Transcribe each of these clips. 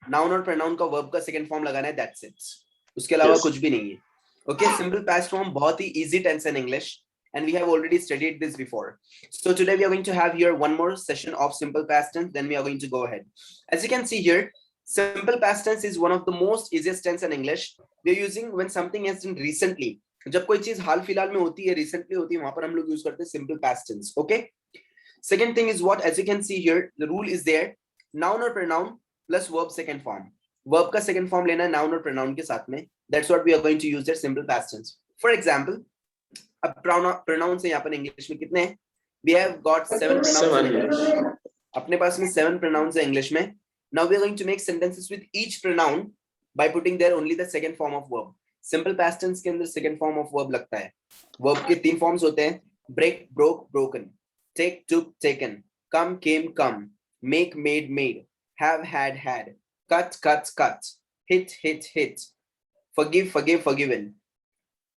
Noun और pronoun का verb का सेकंड फॉर्म लगाना है, दैट्स इट, उसके अलावा Yes. कुछ भी नहीं है. Okay, simple past form बहुत ही easy tense in English, and we have already studied this before. So today we are going to have here one more session of simple past tense, then we are going to go ahead. As you can see here, simple past tense is one of the most easiest tense in English. We are using when something has been recently. जब कोई चीज हाल फिलहाल में होती है, recently होती है, वहां पर हम लोग यूज करते हैं simple past tense. Okay. Second thing is what, as you can see here, the rule is there, noun or pronoun plus verb second form. Verb का second form लेना है noun और pronoun के साथ में. That's what we are going to use their simple past tense. For example, अब pronouns है यहाँ पर इंग्लिश में कितने हैं? We have got 7 pronouns in English. अपने पास में 7 pronouns है इंग्लिश में. Now we are going to make sentences with each pronoun by putting there only the second form of verb. Simple past tense के अंदर second form of verb लगता है. Verb के 3 forms होते हैं, break, broke, broken, take, took, taken, come, came, come, make, made, made, have, had, cut, cut, hit, hit, forgive, forgiven,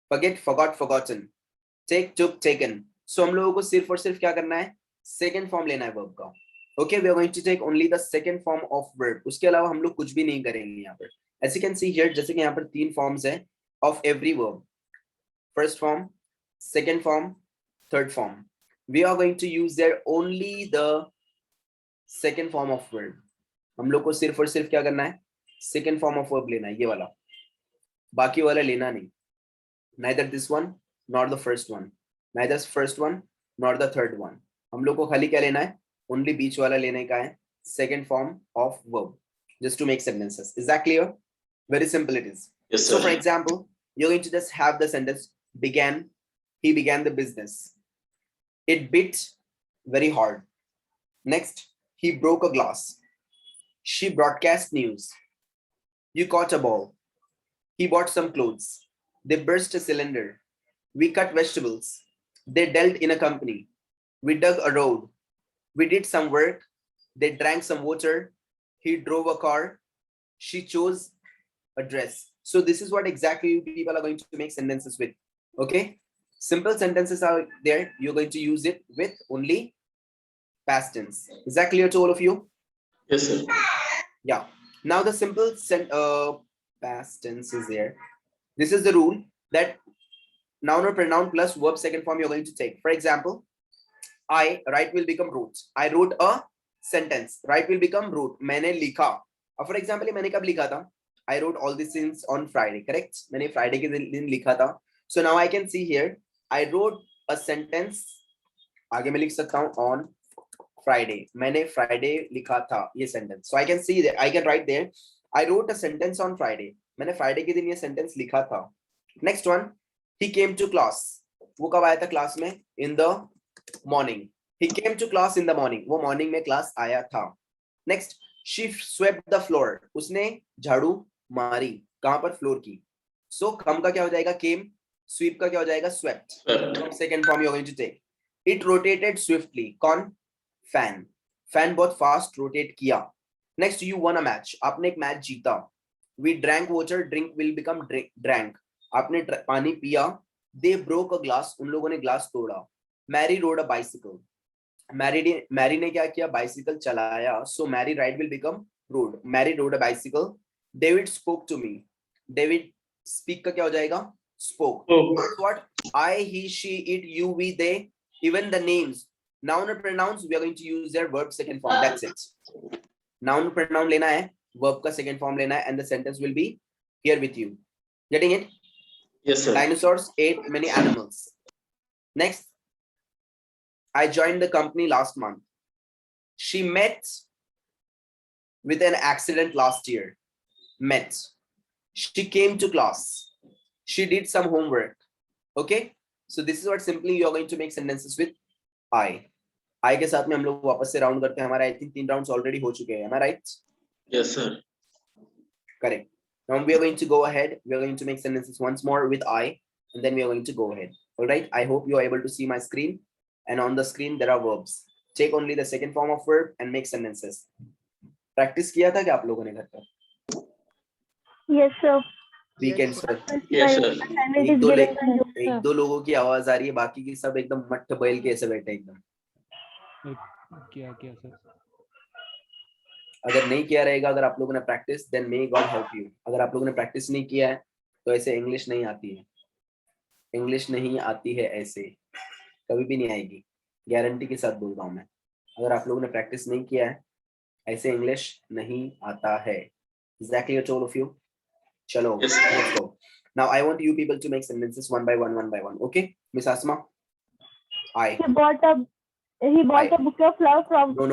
forget, forgotten, take, took, taken. So हम लोगों को सिर्फ और सिर्फ क्या करना है? सेकेंड फॉर्म लेना है वर्ब का. Okay, we are going to take only the second form of verb. उसके अलावा हम लोग कुछ भी नहीं करेंगे यहाँ पर. As you can see here, जैसे कि यहाँ पर 3 forms है of every verb. First form, second form, third form. We are going to use there only the second form of verb. हम लोग को सिर्फ और सिर्फ क्या करना है? Second form of verb लेना है, ये वाला. बाकी वाला लेना नहीं. Neither this one nor the first one. Neither first one nor the third one. हम लोग को खाली क्या लेना है? Only बीच वाला लेने का है, second form of verb, just to make sentences. Is that clear? Very simple it is. Yes, So sir. for example, you're going to just have the sentence began, he began the business. It bit very hard. Next, he broke a glass. She broadcast news. You caught a ball. He bought some clothes. They burst a cylinder. We cut vegetables. They dealt in a company. We dug a road. We did some work. They drank some water. He drove a car. She chose a dress. So this is what exactly you people are going to make sentences with. Okay? Simple sentences are there. You're going to use it with only past tense. Is that clear to all of you? Yes, sir. Yeah. Now the simple past tense is there. This is the rule that noun or pronoun plus verb second form you're going to take. For example, I, right will become wrote. I wrote a sentence. Right will become wrote. मैंने लिखा. For example, मैंने कब लिखा था? I wrote all these things on Friday, correct? मैंने Friday के दिन लिखा था. So now I can see here, I wrote a sentence. आगे मैं लिख सकता हूँ on Friday. मैंने Friday लिखा था ये sentence. So I can see that I can write there. I wrote a sentence on Friday. मैंने Friday के दिन ये sentence लिखा था. Next one, he came to class. वो कब आया था क्लास में? In the morning. He came to class in the morning. वो morning में class आया था. Next, she swept the floor. उसने झाड़ू मारी. कहाँ पर? फ्लोर की. So come का क्या हो जाएगा? Came. Sweep का क्या हो जाएगा? Swept. Swept. Second form you are going to take. It rotated swiftly. कौन? Fan. Fan बहुत fast rotate किया. Next, you won a match. आपने एक मैच जीता. We drank water. Drink will become drank. आपने पानी पिया. They broke a glass. उन लोगों ने ग्लास तोड़ा. Mary rode a bicycle. Mary ने क्या किया? बाइसिकल चलाया. So Mary ride will become rode. Mary rode a bicycle. David spoke to me. David speak का क्या हो जाएगा? Spoke. So what? I, he, she, it, you, we, they. Even the names. Noun or pronouns we are going to use their verb second form. That's it. Noun pronoun लेना है. Verb का second form लेना है, and the sentence will be here with you. Getting it? Yes, sir. Dinosaurs ate many animals. Next. I joined the company last month. She met with an accident last year. Met. She came to class. She did some homework. Okay? So this is what simply you are going to make sentences with I. I के साथ में हम लोग वापस से round करते हैं. हमारा I think 3 rounds already हो चुके हैं. Am I right? Yes, sir. Correct. Now we are going to go ahead. We are going to make sentences once more with I, and then we are going to go ahead. All right. I hope you are able to see my screen, and on the screen there are verbs. Take only the second form of verb and make sentences. Practice किया था क्या आप लोगों ने घर पर? Yes, sir. Weekend sir. Yes, sir. Assignment is given to you, sir. एक दो लोगों की आवाज आ रही है, बाकी की सब एकदम मट्ट बैल के ऐसे बैठे एकदम. क्या सर? अगर नहीं किया रहेगा, अगर आप लोगों ने practice, then may God help you. अगर आप लोगों ने प्रैक्टिस नहीं किया है तो ऐसे इंग्लिश नहीं आती है, इंग्लिश नहीं आती है, ऐसे कभी भी नहीं आएगी, गारंटी के साथ बोल रहा हूँ मैं। अगर आप लोगों ने प्रैक्टिस नहीं किया है, ऐसे इंग्लिश नहीं आता है। Exactly what all of you. चलो, Yes, sir. let's go. Now I want you people to make sentences one by one. Okay, Miss Asma? I. He bought a bouquet of flowers from No.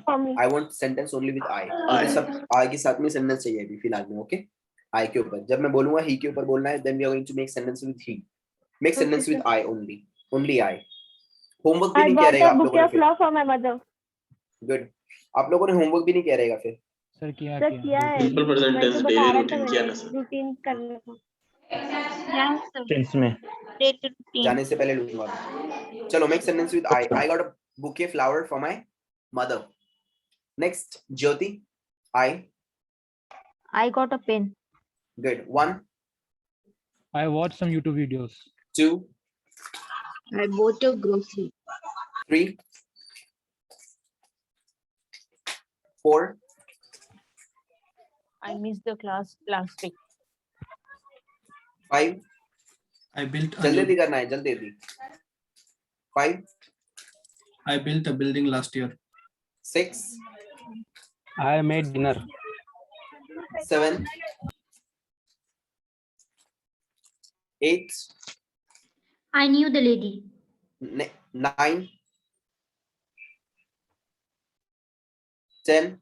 for me. I want sentence only with I. मुझे I. सब I के साथ में sentence चाहिए अभी फिलहाल में, okay? I के ऊपर, जब मैं बोलूँगा he के ऊपर बोलना है, then we are going to make sentence with he. Make sentence with I only. Only I. Homework भी I नहीं किया bought रहेगा a आप bouquet लोगों ने of फिर. flowers for my mother. Good. आप लोगों ने homework भी नहीं किया रहेगा फिर. सर किया है, Simple present मैं तो tense बता daily रहा था, routine किया ना मैंने सर. रूटीन करना था। टेंस में डेली रूटीन। जाने से पहले लूंगा मैं. चलो, make sentence with I. I got a bouquet flower for my mother. Next, Jyoti. I got a pen. Good. 1, I watched some YouTube videos. 2, I bought a grocery. 3, 4, I missed the class last week. 5. I built a जल्दी new, करना है, जल्दी. 5, I built a building last year. 6, I made dinner. 7, 8, I knew the lady. 9, 10,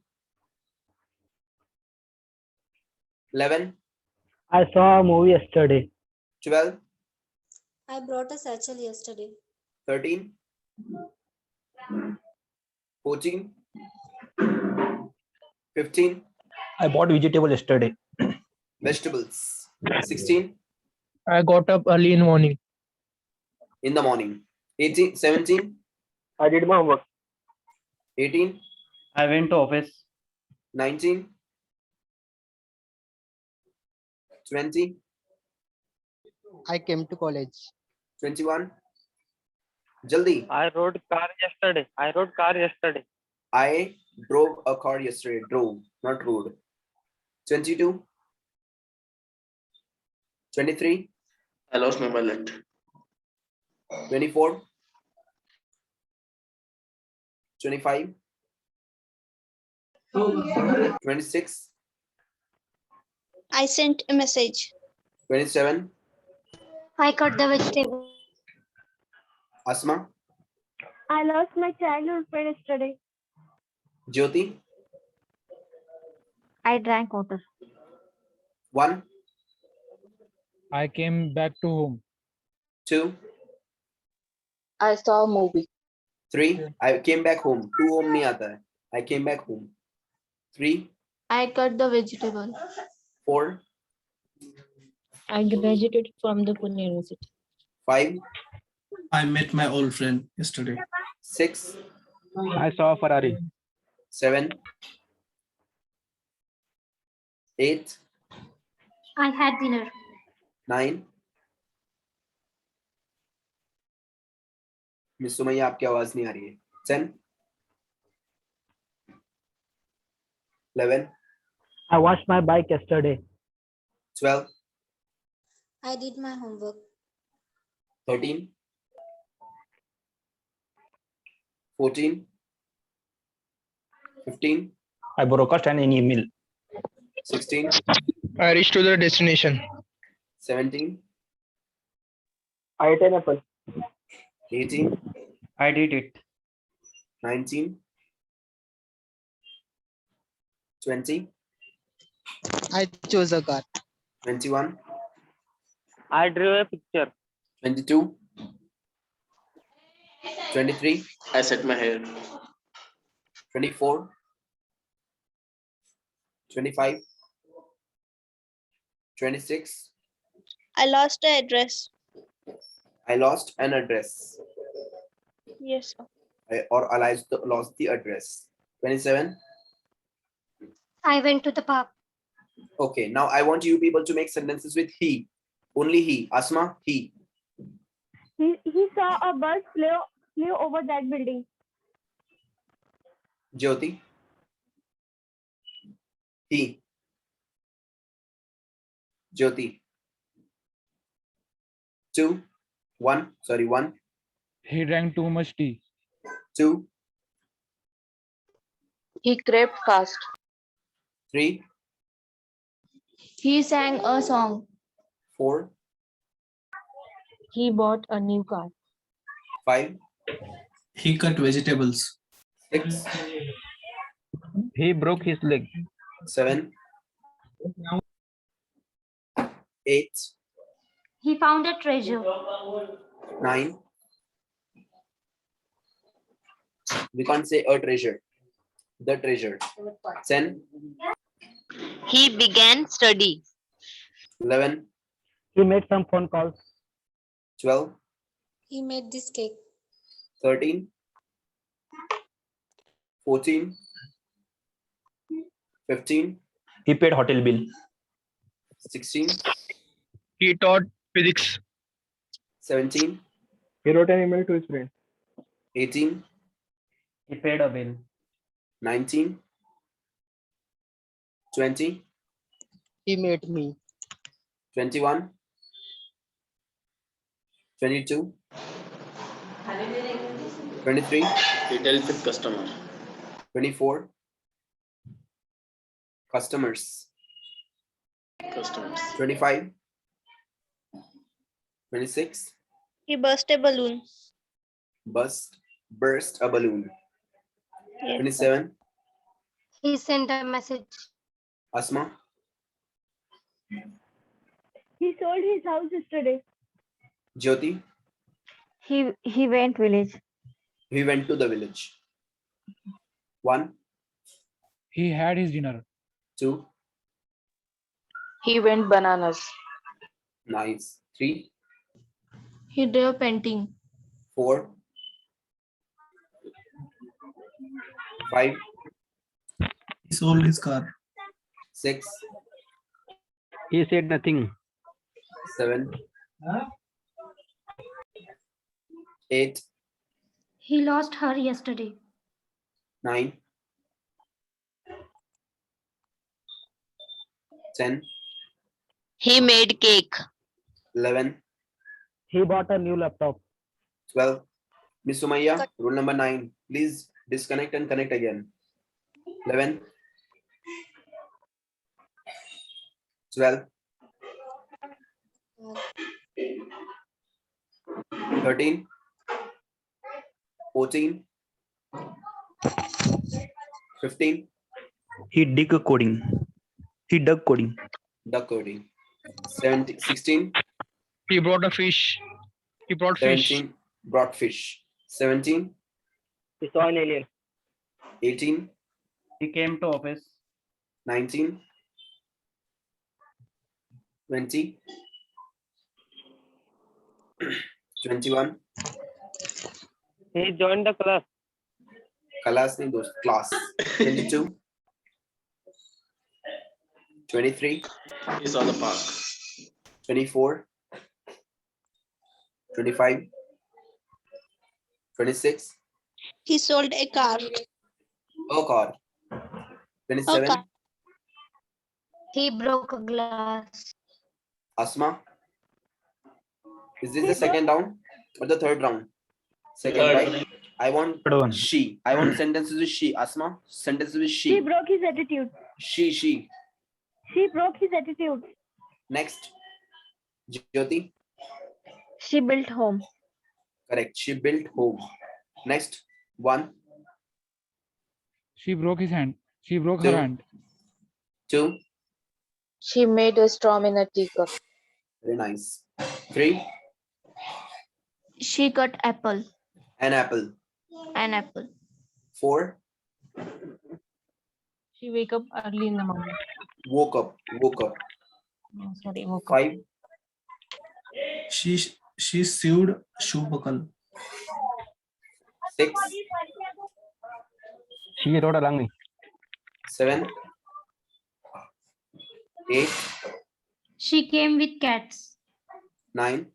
11, I saw a movie yesterday. 12, I brought a satchel yesterday. 13, 14, 15, I bought vegetable yesterday. vegetables. 16, I got up early in the morning. in the morning. 18, 17, I did my homework. 18, I went to office. 19, 20, I came to college. 21. Jaldi. I rode car yesterday. I drove a car yesterday. Drove, not rode. 22, 23, I lost my wallet. 24, 25, 26, I sent a message. 27. I cut the vegetable. Asma, I lost my childhood friend yesterday. Jyoti. I drank water. 1, I came back to home. 2, I saw a movie. 3. I came back home. 2 home नहीं आता है. I came back home. 3, I cut the vegetable. 4, I graduated from the Pune University. 5, I met my old friend yesterday. 6, I saw a Ferrari. 7, 8, I had dinner. 9. Miss Sumaiya, आपकी आवाज नहीं आ रही है. 10, 11, I washed my bike yesterday. 12, I did my homework. 13, 14, 15, I broadcast an email. 16, I reached to the destination. 17, I ate an apple. 18, I did it. 19, 20, I chose a car. 21, I drew a picture. 22, 23, I set my hair. 24, 25, 26. I lost the address. I lost an address. Yes, sir. Or I lost the address. 27. I went to the park. Okay, now I want you people to make sentences with he. Only he. Asma, he. He saw a bird flew over that building. Jyoti, He. Jyoti. 2. 1. Sorry, 1. He drank too much tea. 2. He crept fast. 3. He sang a song. 4. He bought a new car. 5. He cut vegetables. 6. He broke his leg. 7. 8. He found a treasure. 9. We can't say a treasure. The treasure. 10. He began study. 11. He made some phone calls. 12. He made this cake. 13. 14. 15. He paid hotel bill. 16. He taught physics. 17. He wrote an email to his friend. 18. He paid a bill. 19. 20. He met me. 21. 22. 23. He dealt with customer. 24. Customers. 25. 26. He burst a balloon. Burst a balloon. Yes, 27. He sent a message. Asma. He sold his house yesterday. Jyoti. He went village. He went to the village. 1. He had his dinner. 2. He went bananas. Nice. 3. He drew a painting. 4. 5. He sold his car. 6. He said nothing. 7. 8. He lost her yesterday. 9. 10. He made cake. 11. He bought a new laptop. 12. Miss Sumaya, rule number 9. Please disconnect and connect again. 11. 12. 13. 14. 15. He dug coding. Duck coding. 17. 16. He brought a fish. He brought 17. Brought fish. 17. He saw an alien. 18. He came to office. 19. 20. 21. He joined the class. Class nahi dost, class. 22. 23. He saw the park. 24. 25. 26. He sold a car. Oh God. 27. Okay. He broke a glass. Asma. Is this the second round or the third round? Second, Third. right? I want Third one. she. I want sentences with she. Asma. Sentences with She she. broke his attitude. She. She broke his attitude. Next. Jyoti. She built home. Correct. She built home. Next. 1. She broke his hand. She broke her Two. hand. 2. She made a storm in a teacup. Very nice. 3. She cut apple. An apple. An apple. 4. She wake up early in the morning. Woke up. Oh, sorry, woke up. 5. She sewed shoe buckle. 6. She rode along me. 7. 8. She came with cats. 9.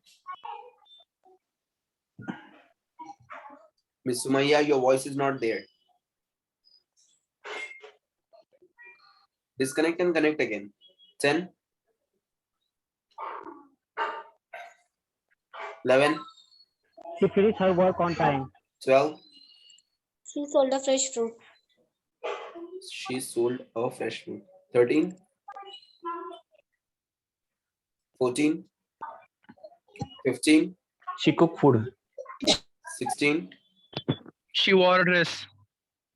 Miss Sumaya, your voice is not there. Disconnect and connect again. 10, 11, She finished her work on time. 12. She sold a fresh fruit. She sold a fresh fruit. 13, 14, 15, She cooked food. 16. She wore a dress.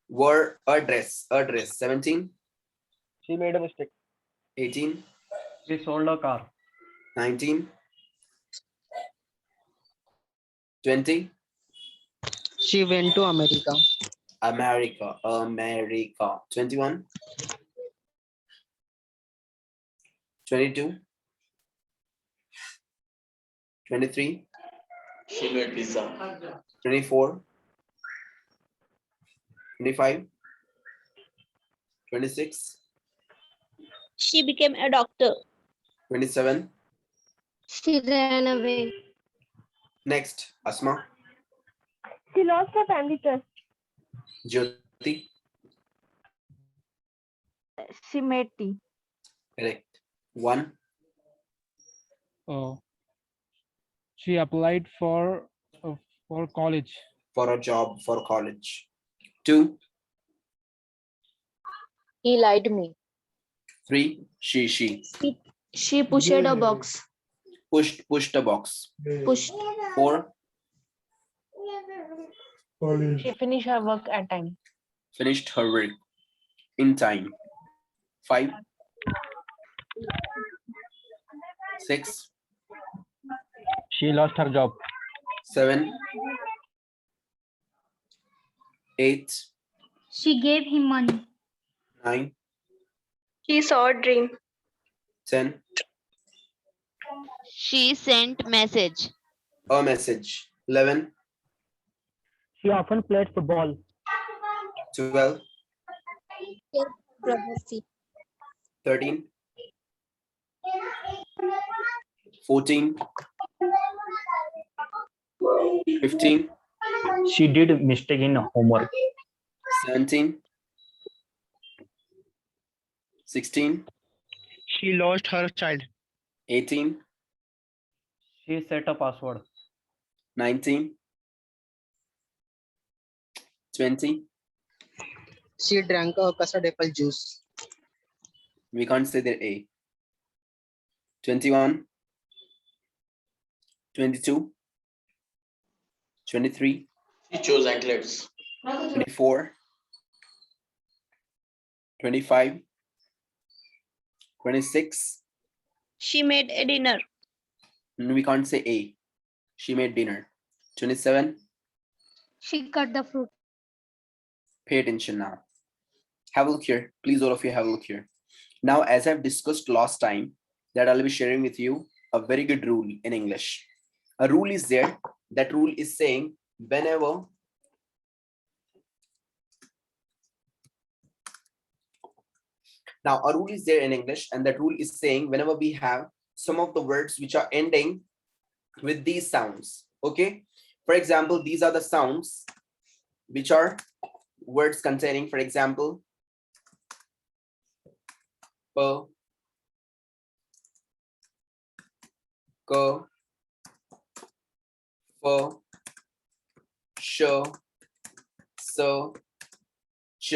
Wore a dress. 17, She made a mistake. 18, She sold a car. 19, 20. She went to America. America. 21, 22, 23, She made pizza. 24, 25, 26, She became a doctor. 27. She ran away. Next, Asma, She lost her family trust. Jyoti. She made tea. Correct. 1, She applied for college. for a job, for college. 2, He lied me. 3, she. She pushed a box. Pushed a box. Pushed. 4, She finished her work at time. finished her work in time. 5, 6, She lost her job. 7, 8, She gave him money. 9, She saw a dream. 10. She sent message. A message. 11, She often played football. 12, Brother C. 13, 14, 15, She did mistake in homework. 17, 16, She lost her child. 18, She set a password. 19, 20. She drank a custard apple juice. We can't say that A. 21, 22, 23, She chose anklets. 24, 25, 26. She made a dinner. We can't say A. She made dinner. 27. She cut the fruit. Pay attention now. Have a look here. Please, all of you have a look here. Now, as I've discussed last time, that I'll be sharing with you a very good rule in English. A rule is there. That rule is saying whenever now a rule is there in English, and that rule is saying whenever we have some of the words which are ending with these sounds. Okay, for example, these are the sounds which are words containing, for example, p, k, f, sh, s, ch.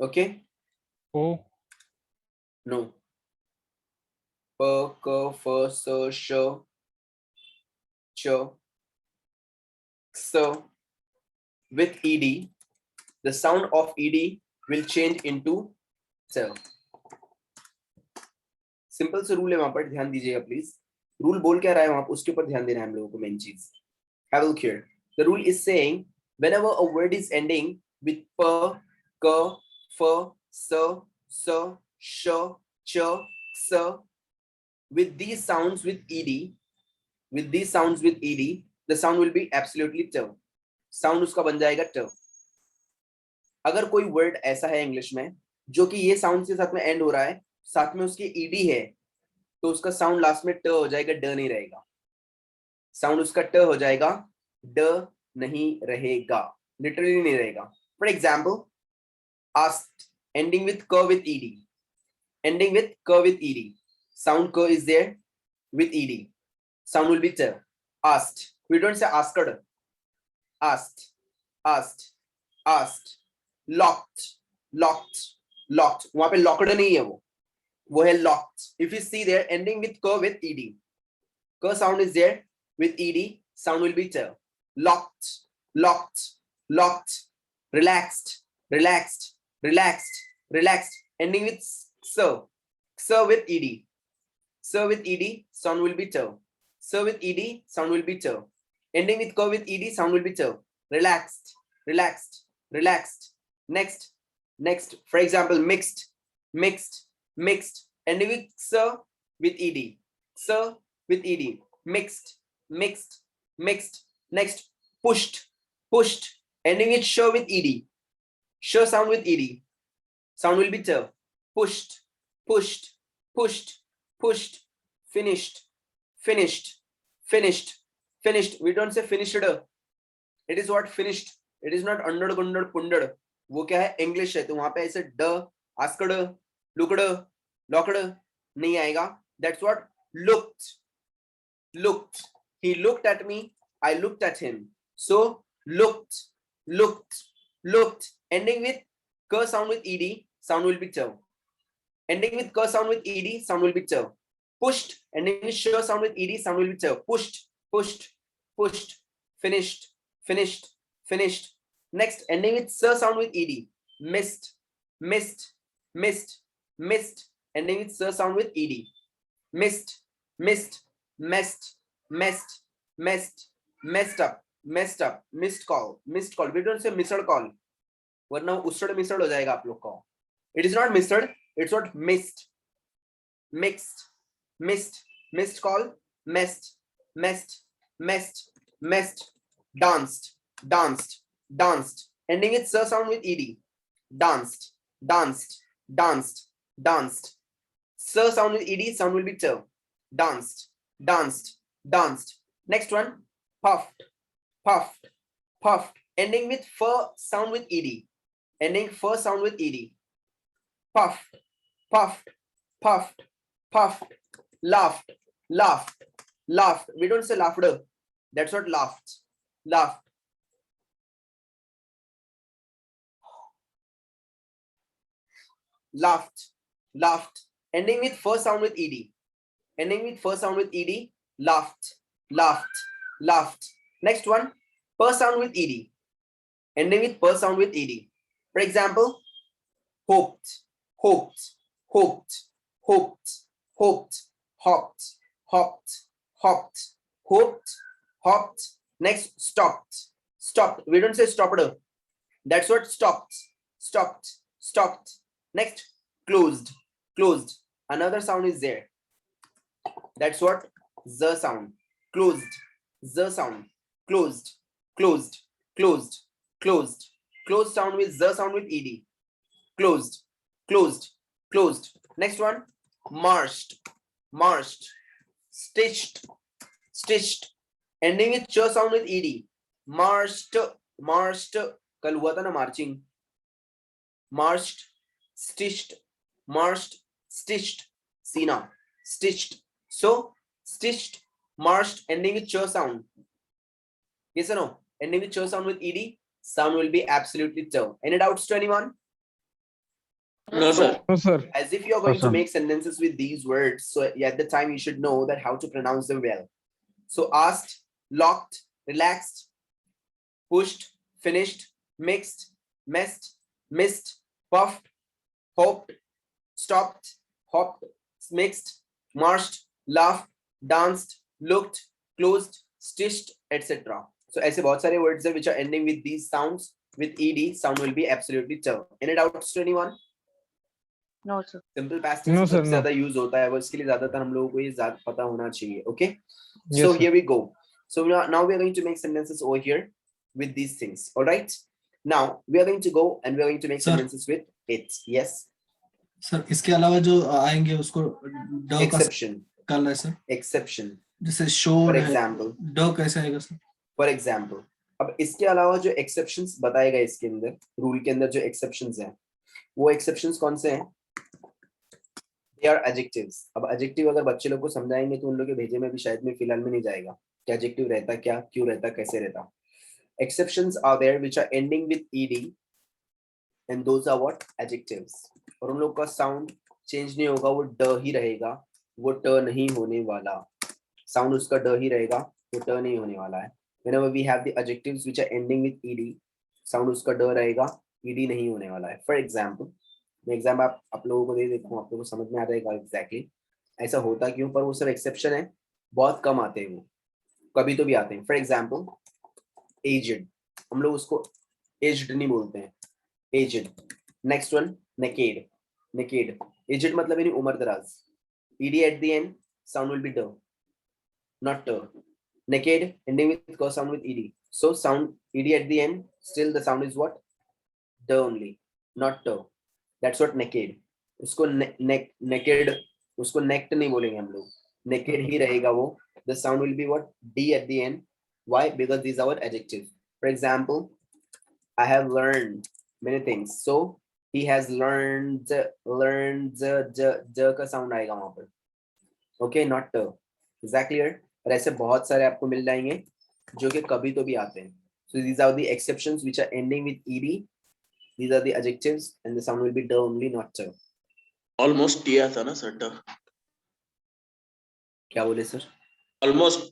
Okay, O, no. P, k, f, s, sh, ch, x. With ed, the sound of ed will change into च. Simple से rule है, वहां पर ध्यान दीजिएगा please. Rule बोल क्या रहा है वहां पर, उसके ऊपर ध्यान देना है हम लोगों को. मेन चीज, have a look here. The rule is saying whenever a word is ending with p, k, f, s, sh, ch, x, with these sounds with ed, the sound will be absolutely t. Sound उसका बन जाएगा ट. अगर कोई word ऐसा है English में जो कि ये साउंड के साथ में एंड हो रहा है, साथ में उसके ईडी है, तो उसका साउंड लास्ट में ट हो जाएगा, ड नहीं रहेगा. साउंड उसका ट हो जाएगा, ड नहीं रहेगा, लिटरली नहीं रहेगा. For example, asked, ending with k with ed. Ending with k with ed. Sound k is there with ed. Sound will be t. Asked. We don't say asked. Asked. Asked. Asked. Locked. Locked. Locked. वहां पे locked नहीं है वो है locked. If you see there, ending with k with ed. K sound is there with ed. Sound will be t. Locked. Locked. Locked. Relaxed. Relaxed. Relaxed. Relaxed. Ending with so. So with ed. So with ed. Sound will be t. So with ed. Sound will be t. Ending with k with ed. Sound will be t. Relaxed. Relaxed. Relaxed. Next. Next. For example, mixed. Mixed. Mixed. Ending with so with ed. So with ed. Mixed. Mixed. Mixed. Next. Pushed. Pushed. Ending with show with ed. Show sound with ed. Sound will be t. Pushed. Pushed. Pushed. Pushed. Finished. Finished. Finished. Finished. We don't say finished. It is what finished. It is not under gundad pundad. वो क्या है English है तो वहां पे ऐसे ड asked looked locked नहीं आएगा. That's what looked. Looked. He looked at me. I looked at him. So looked. Looked. Looked. Ending with k sound with ed. Sound will be t. Ending with k sound with ed. Sound will be t. Pushed. Ending with sh sound with ed. Sound will be t. Pushed. Pushed. Pushed. Finished. Finished. Finished. Next, ending with s sound with ed. Missed. Missed. Missed. Missed. Ending with s sound with ed. Missed. Missed. Messed. Messed. Messed. Messed up. Messed up. Missed call. Missed call. We don't say missed call. वरना उसड़ मिसड़ हो जाएगा आप लोग का. It is not missed. It's what missed. Mixed. Missed. Missed call. Messed. Messed. Messed. Messed. Danced. Danced. Danced. Ending with s sound with ed. Danced. Danced. Danced. Danced. S sound with ed. Sound will be t. Danced. Danced. Danced. Next one. Puffed. Puffed. Puffed. Ending with f sound with ed. Ending f sound with ed. Puffed. Puffed. Puffed. Puffed. Laughed. Laughed. Laughed. We don't say laughed. That's what laughed. Laughed. Laughed. Laughed. Ending with f sound with ed. Ending with f sound with ed. Laughed. Laughed. Laughed. Next one. Per sound with ed. Ending with per sound with ed. For example, hoped. Hoped. Hoped. Hoped. Hoped. Hopped. Hopped. Hopped. Hoped. Hopped. Next, stopped. Stopped. We don't say stopped. That's what stopped. Stopped. Stopped. Next, closed. Closed. Another sound is there. That's what z sound. Closed. Z sound. Closed. Closed. Closed. Closed. Closed sound with z sound with ed. Closed. Closed. Closed. Next one, marched. Marched. Stitched. Stitched. Ending with ch sound with ed. Marched. Marched. कल हुआ था ना marching. Marched. Stitched. Marched. Stitched. Sina. Stitched. So stitched. Marched. Ending with ch sound. Yes or no? Ending with ch sound with ed. Sound will be absolutely t. Any doubts to anyone? No, sir. No, sir. As if you are going No, to sir. make sentences with these words, so at the time you should know that how to pronounce them well. So asked, locked, relaxed, pushed, finished, mixed, messed, missed, puffed, hoped, stopped, hopped, mixed, marched, laughed, danced, looked, closed, stitched, etc. So ऐसे बहुत सारे words हैं which are ending with these sounds with ed. Sound will be absolutely t. Any doubts to anyone? No, sir. Simple past No, tense sir, सबसे no. ज्यादा use होता है, इसके लिए ज्यादातर हम लोगों को ये ज्यादा पता होना चाहिए. Okay, Yes, so sir. here we go. So now we are going to make sentences over here with these things. All right, now we are going to go and we are going to make Sir. sentences with it. Yes, sir इसके अलावा जो आएंगे उसको ड का exception. करना है sir. Exception. जैसे For शोर है, example. ड कैसे आएगा सर? For example. अब इसके अलावा जो exceptions बताए गए इसके अंदर रूल के अंदर जो exceptions हैं, वो एक्सेप्शंस कौन से हैं? They are adjectives. अब एडजेक्टिव अगर बच्चे लोग को समझाएंगे तो उन लोग के भेजे में भी शायद में फिलहाल में नहीं जाएगा कि एडजेक्टिव रहता क्या, क्यों रहता, कैसे रहता। Exceptions are there which are ending with ed and those are what adjectives। और उन लोग का साउंड चेंज नहीं होगा, वो ड ही रहेगा, वो ट नहीं होने वाला। साउंड उसका ड ही रहेगा, वो ट नहीं होने वाला है। whenever we have the adjectives which are ending with ed, sound उसका ड रहेगा, ed नहीं होने वाला है। फॉर एग्जाम्पल, मैं एग्जाम्पल आप लोगों को दे देता हूँ, आप लोगों को समझ में आ जाएगा एग्जैक्टली ऐसा होता क्यों, पर वो सब एक्सेप्शन है, बहुत कम आते हैं, वो कभी तो भी आते हैं। फॉर एग्जाम्पल एज्ड, हम लोग उसको एज्ड नहीं बोलते हैं, aged. Next one naked, naked. Aged मतलब यानी उम्र दराज, ed at the end sound will be d, not t। naked ending with k sound with ed, so sound ed at the end, still the sound is what, d only, not t। that's what naked। उसको naked, उसको necked नहीं बोलेंगे हम लोग, naked ही रहेगा वो। the sound will be what, d at the end। why? because these are adjectives। for example, I have learned many things, so he has learned, j का sound आएगा वहां पर, okay, not t। is that clear? और ऐसे बहुत सारे आपको मिल जाएंगे जो कि कभी तो भी आते हैं। so these are the exceptions which are ending with ed, these are the adjectives and the sound will be d only, not t। Almost किया था ना सर, ट क्या बोले सर? ऑलमोस्ट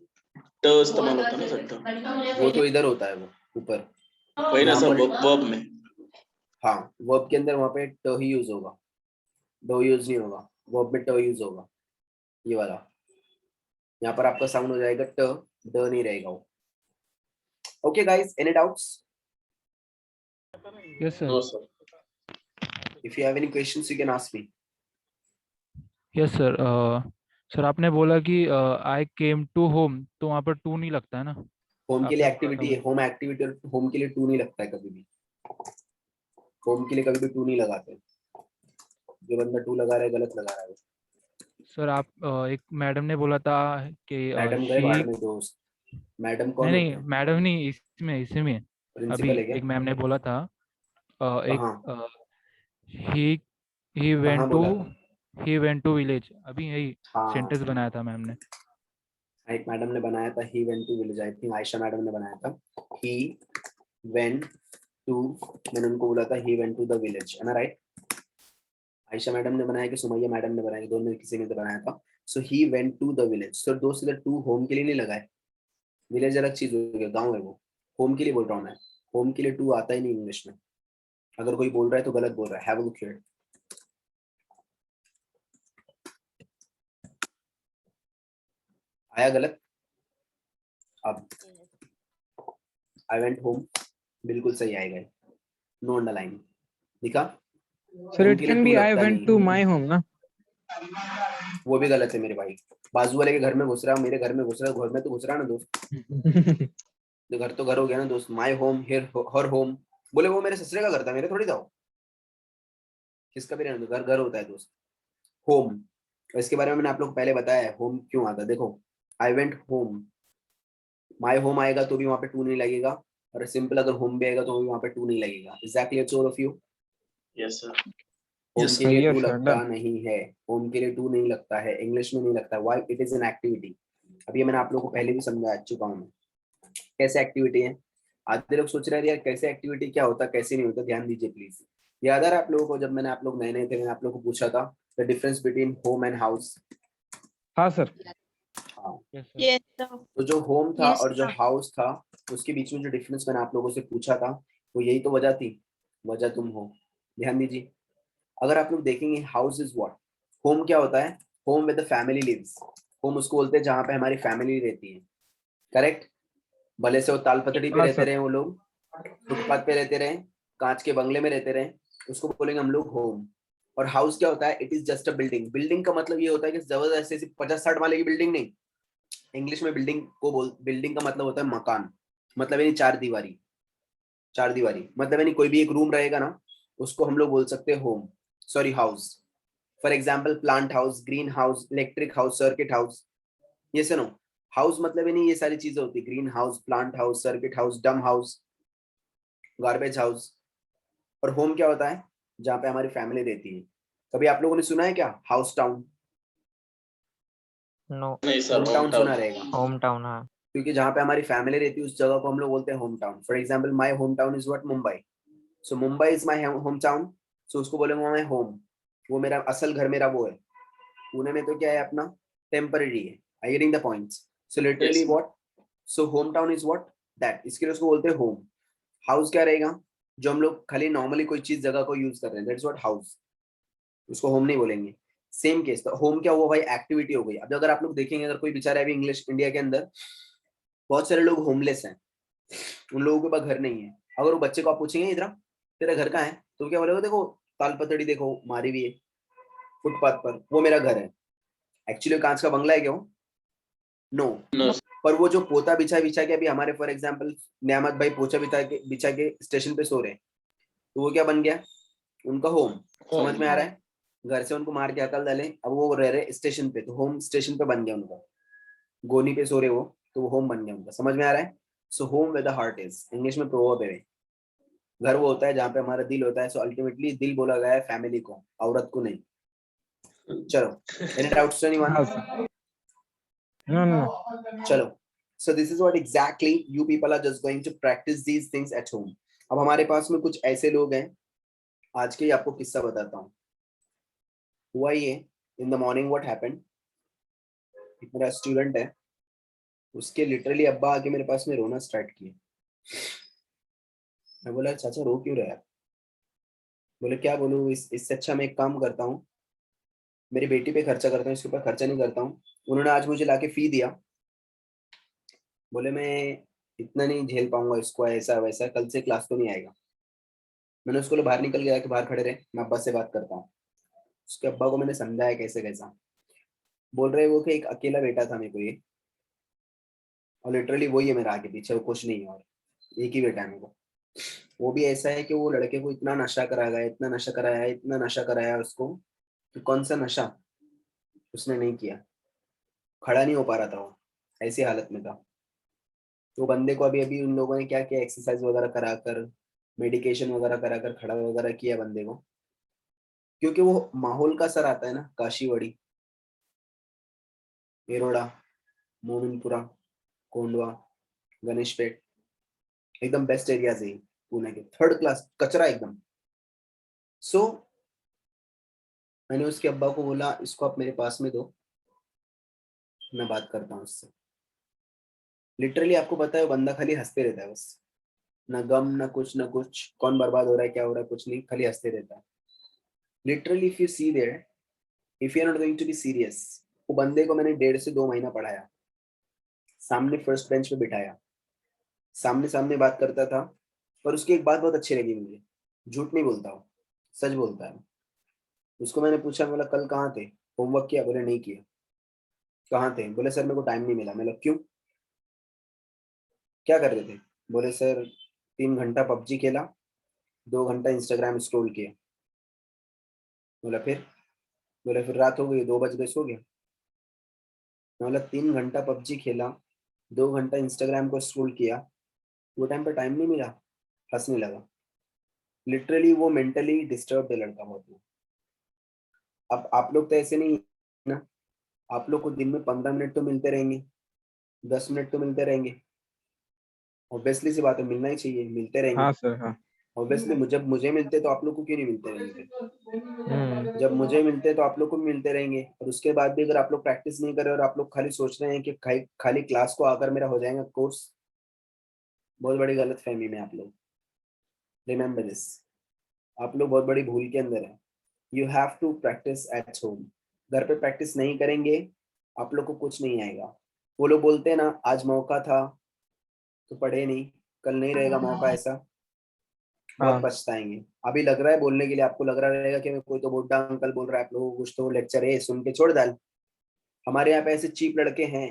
ट इस्तेमाल होता है ना सर, ट वो तो इधर होता है, वो ऊपर, वही ना यहाँ सर, पर- वर्ब में। हाँ वर्ब के अंदर वहां पे ट ही यूज होगा, ड यूज नहीं होगा, वर्ब में ट यूज होगा, ये वाला। यहाँ पर आपका साउंड हो जाएगा ट, ड नहीं रहेगा वो। Okay guys, any doubts? Yes, sir. No sir. If you have any questions you can ask me. Yes, sir. Sir आपने बोला कि I came to home, तो वहाँ पर टू नहीं लगता है ना? होम के लिए आपने एक्टिविटी बोला है, होम एक्टिविटी, और होम के लिए टू नहीं लगता है कभी भी, होम के लिए कभी भी टू नहीं लगाते। जो बंदा टू लगा रहा है गलत लगा रहा है। सर आप एक मैडम ने बोला था कि मैडम गए बाहर में दोस्त, मैडम कौन नहीं होते नहीं हैं? मैडम नहीं, इसमें अभी प्रिंसिपल है क्या? एक मैम ने बोला था एक कहाँ ही ही कहाँ वेंट टू बोला था? ही वेंट टू विलेज, अभी यही हाँ सेंटेंस बनाया था मैम ने। एक मैडम ने बनाया था, he went to village, I think Ayesha madam ने बनाया था, ही वेंट टू, मैंने उनको बोला था he went to the village, है ना, राइट? आयशा मैडम ने बनाया कि सुमैया मैडम ने बनाया, दोनों में किसी ने तो बनाया था। So he went to the village, so दोस्त इधर टू होम के लिए नहीं लगाए, विलेज अलग चीज हो गया, गाँव है वो, होम के लिए बोल रहा हूँ मैं, होम के लिए टू आता ही नहीं इंग्लिश में, अगर कोई बोल रहा है तो गलत बोल रहा है। हैव अ लुक हियर, आया गलत? अब आई वेंट होम बिल्कुल सही आएगा, नो अंडरलाइन, दिखा? सर Home इट के लिए कैन two बी आई लगता वेंट नहीं। टू माय होम ना? वो भी गलत है मेरे भाई, बाजू वाले के घर में घुस रहा है, मेरे घर में घुस रहा है, घर में तो घुस रहा है ना दोस्त, तो घर हो गया ना दोस्त। My home, here, her home, बोले वो मेरे ससुरे का घर था, मेरे थोड़ी था वो, किसका भी रहने दो, घर घर होता है दोस्त। होम, और इसके बारे में मैंने आप लोग को पहले बताया है होम क्यों आता है। देखो I went home, my home आएगा तो भी वहां पे टू नहीं लगेगा, और सिंपल अगर होम भी आएगा तो भी वहां पे टू नहीं लगेगा। Exactly it's all of you. Yes sir. Home Yes, के लिए sir. To Yes, sir. लगता Done. नहीं है, होम के लिए टू नहीं लगता है, इंग्लिश में नहीं लगता है। Why? It is an activity. अभी मैंने आप लोगों को पहले भी समझा चुका हूँ मैं कैसे एक्टिविटी है। आधे लोग सोच रहे हैं यार कैसे एक्टिविटी क्या होता, कैसे नहीं होता, ध्यान दीजिए प्लीज। याद आ रहा है आप लोगों को, जब मैंने आप लोग नए नए थे, मैंने आप लोगों को पूछा था the difference between home and house. हाँ सर। हाँ, यस सर। Yes, sir. तो जो होम था Yes, और जो sir. हाउस था उसके बीच में जो डिफरेंस मैंने आप लोगों से पूछा था, वो यही तो वजह थी, वजह तुम हो। ध्यान दीजिए, अगर आप लोग देखेंगे हाउस इज व्हाट, होम क्या होता है? Home with the family lives, home उसको बोलते हैं जहाँ पे हमारी फैमिली रहती है, करेक्ट? भले से वो ताल पतड़ी पे हाँ, रहते सर। रहे, वो लोग फुटपाथ पे रहते रहे, कांच के बंगले में रहते रहे, उसको बोलेंगे हम लोग होम। और हाउस क्या होता है? It is just a building. Building का मतलब ये होता है कि जबरदस्त ऐसी 50-60 वाले की बिल्डिंग नहीं। इंग्लिश में बिल्डिंग बिल्डिंग का मतलब होता है मकान, मतलब यानी चार दीवारी, चार दीवारी मतलब यानी कोई भी एक रूम रहेगा ना, उसको हम लोग बोल सकते हैं home, sorry house. For example plant house, green house, electric house, circuit house, ये सुनो। हाउस मतलब यानी ये सारी चीजें होती है, green house, plant house, circuit house, डम हाउस। और होम क्या होता है? होम क्या होता है? It is an activity. अभी ये मैंने आप लोग को पहले बताया है होम क्यों आता है। होम क्या होता है? Home with the family lives, home उसको बोलते हैं जहाँ पे हमारी फैमिली रहती है, करेक्ट? भले से वो ताल पतड़ी पे रहते रहे, वो लोग फुटपाथ पे रहते रहे, उसको बोलेंगे हम लोग होम। और हाउस क्या होता है? It is just a building. Building का मतलब ये होता है कि जबरदस्त ऐसी 50-60 वाले की बिल्डिंग नहीं। इंग्लिश में बिल्डिंग को बिल्डिंग का मतलब होता है मकान, मतलब यानी चार दीवारी, जहाँ पे हमारी फैमिली रहती है। कभी आप लोगों ने सुना है क्या हाउस टाउन? नो, नहीं sir, home town home town. सुना रहेगा, होम टाउन, हाँ। क्योंकि जहाँ पे हमारी फैमिली रहती है उस जगह को हम लोग बोलते हैं home town. For example my home town is what? Mumbai. So Mumbai is my home town, so उसको बोलेंगे मैं होम, वो मेरा असल घर मेरा वो है। पुणे में तो क्या है अपना, टेम्पररी है। I getting the points? So literally Yes. What, so home town is what that, इसके लिए उसको बोलते हैं होम। हाउस क्या रहेगा? जो हम लोग खाली नॉर्मली कोई चीज जगह को यूज कर रहे हैं, दैट्स व्हाट हाउस, उसको होम नहीं बोलेंगे। सेम केस, तो होम क्या हुआ भाई? एक्टिविटी हो गई। अब अगर आप लोग देखेंगे, अगर कोई बेचारा अभी इंग्लिश इंडिया के अंदर बहुत सारे लोग होमलेस हैं, उन लोगों के पास घर नहीं है। अगर वो बच्चे को आप पूछेंगे इधर तेरा घर कहाँ है, तो क्या बोलेगा? देखो तालपतड़ी देखो मारी हुई है फुटपाथ पर, वो मेरा घर है। एक्चुअली कांच का बंगला है क्या वो? नो। No. पर वो जो पोता बिछा बिछा के अभी हमारे फॉर एग्जाम्पल नियामत भाई पोछा बिछा के स्टेशन पे सो रहे हैं, तो वो क्या बन गया? उनका होम। समझ में आ रहा है? घर से उनको मार के अकल डाले, अब वो रह रहे स्टेशन पे, तो होम स्टेशन पे बन गया उनका। गोनी पे सो रहे वो, तो वो होम बन गया उनका। समझ में आ रहा है? So home with the heart is, English में प्रोवर्ब है। घर वो होता है जहाँ पे हमारा दिल होता है। सो अल्टीमेटली दिल बोला गया है फैमिली को, औरत को नहीं। चलो, एनी डाउट्स एनीवन? नो। चलो, so this is what exactly you people are just going to practice these things at home. अब हमारे पास में कुछ ऐसे लोग हैं, आज के ही आपको किस्सा बताता हूँ। हुआ ये, in the morning what happened, मेरा स्टूडेंट है, उसके लिटरली अब्बा आके मेरे पास में रोना स्टार्ट किया। मैं बोला चाचा रो क्यों रहे आप? बोले क्या बोलूँ, इससे अच्छा मैं एक काम करता हूँ, मेरी बेटी पे खर्चा करता हूँ, इसके ऊपर खर्चा नहीं करता हूँ। उन्होंने आज मुझे लाके फी दिया, बोले मैं इतना नहीं झेल पाऊंगा इसको, ऐसा वैसा, कल से क्लास तो नहीं आएगा। मैंने उसको बाहर निकल गया कि बाहर खड़े रहे, मैं अब्बा से बात करता हूँ। उसके अब्बा को मैंने समझाया कैसे कैसा। बोल रहे वो कि एक अकेला बेटा था मेरे को ये, और लिटरली वही है मेरा आगे पीछे, वो कुछ नहीं है, और एक ही बेटा है मेरे को। वो भी ऐसा है कि वो लड़के को इतना नशा कराया, इतना नशा कराया, इतना नशा कराया उसको, कि कौन सा नशा उसने नहीं किया, खड़ा नहीं हो पा रहा था वो, ऐसी हालत में था। तो बंदे को अभी अभी उन लोगों ने क्या किया, एक्सरसाइज वगैरह कराकर, मेडिकेशन वगैरह कराकर खड़ा वगैरह किया बंदे को, क्योंकि वो माहौल का असर आता है ना। काशीवाड़ी, येरोड़ा, मोमिनपुरा, कोंडवा, गणेश पेट, एकदम बेस्ट एरियाज है पुणे के, थर्ड क्लास कचरा एकदम। सो मैंने उसके अब्बा को बोला इसको आप मेरे पास में दो, मैं बात करता हूँ उससे। लिटरली आपको पता है वो बंदा खाली हंसते रहता है बस, ना गम ना कुछ ना कुछ, कौन बर्बाद हो रहा है क्या हो रहा है कुछ नहीं, खाली हंसते रहता है। Literally if you see there, if you are not going to be serious, वो बंदे को मैंने 1.5 से 2 महीना पढ़ाया, सामने फर्स्ट बेंच पे बिठाया, सामने सामने बात करता था। पर उसकी एक बात बहुत अच्छी लगी मुझे, झूठ नहीं बोलता वो, सच बोलता है। उसको मैंने पूछा, बोला कल कहाँ थे, होमवर्क किया? बोले नहीं किया। कहाँ थे? बोले सर मेरे को टाइम नहीं मिला। मैं क्यों, क्या कर रहे थे? बोले सर 3 घंटा पबजी खेला, 2 घंटा इंस्टाग्राम स्क्रॉल किया। बोला फिर? बोले फिर रात हो गई, 2 बज गए, सो गया। मैं बोला 3 घंटा पबजी खेला, 2 घंटा इंस्टाग्राम को स्क्रॉल किया, वो टाइम पर टाइम नहीं मिला? हंसने लगा। लिटरली वो मेंटली डिस्टर्ब है लड़का बहुत। अब आप लोग तो ऐसे नहीं ना, आप लोग को दिन में 15 मिनट तो मिलते रहेंगे, 10 मिनट तो मिलते रहेंगे। ऑब्वियसली सी बात है, मिलना ही चाहिए, मिलते रहेंगे। हाँ सर, हाँ। ऑब्वियसली जब मुझे मिलते तो आप लोग को क्यों नहीं मिलते रहेंगे? जब हम्म। मुझे मिलते तो आप लोग को भी मिलते रहेंगे। और उसके बाद भी अगर आप लोग प्रैक्टिस नहीं कर रहे और आप लोग खाली सोच रहे हैं कि खाली क्लास को आकर मेरा हो जाएगा कोर्स, बहुत बड़ी गलत फहमी में आप लोग। रिमेम्बर दिस, आप लोग बहुत बड़ी भूल के अंदर है। You have to practice at home. घर पे प्रैक्टिस नहीं करेंगे आप लोग को कुछ नहीं आएगा। वो लोग बोलते हैं ना आज मौका था तो पढ़े नहीं, कल नहीं रहेगा मौका, ऐसा बहुत हाँ। पछताएंगे। अभी लग रहा है बोलने के लिए, आपको लग रहा रहेगा कि कोई तो बुड्ढा अंकल बोल रहा है, आप लोगों को कुछ तो लेक्चर है, सुन के छोड़ डाल। हमारे यहाँ पे ऐसे चीप लड़के हैं,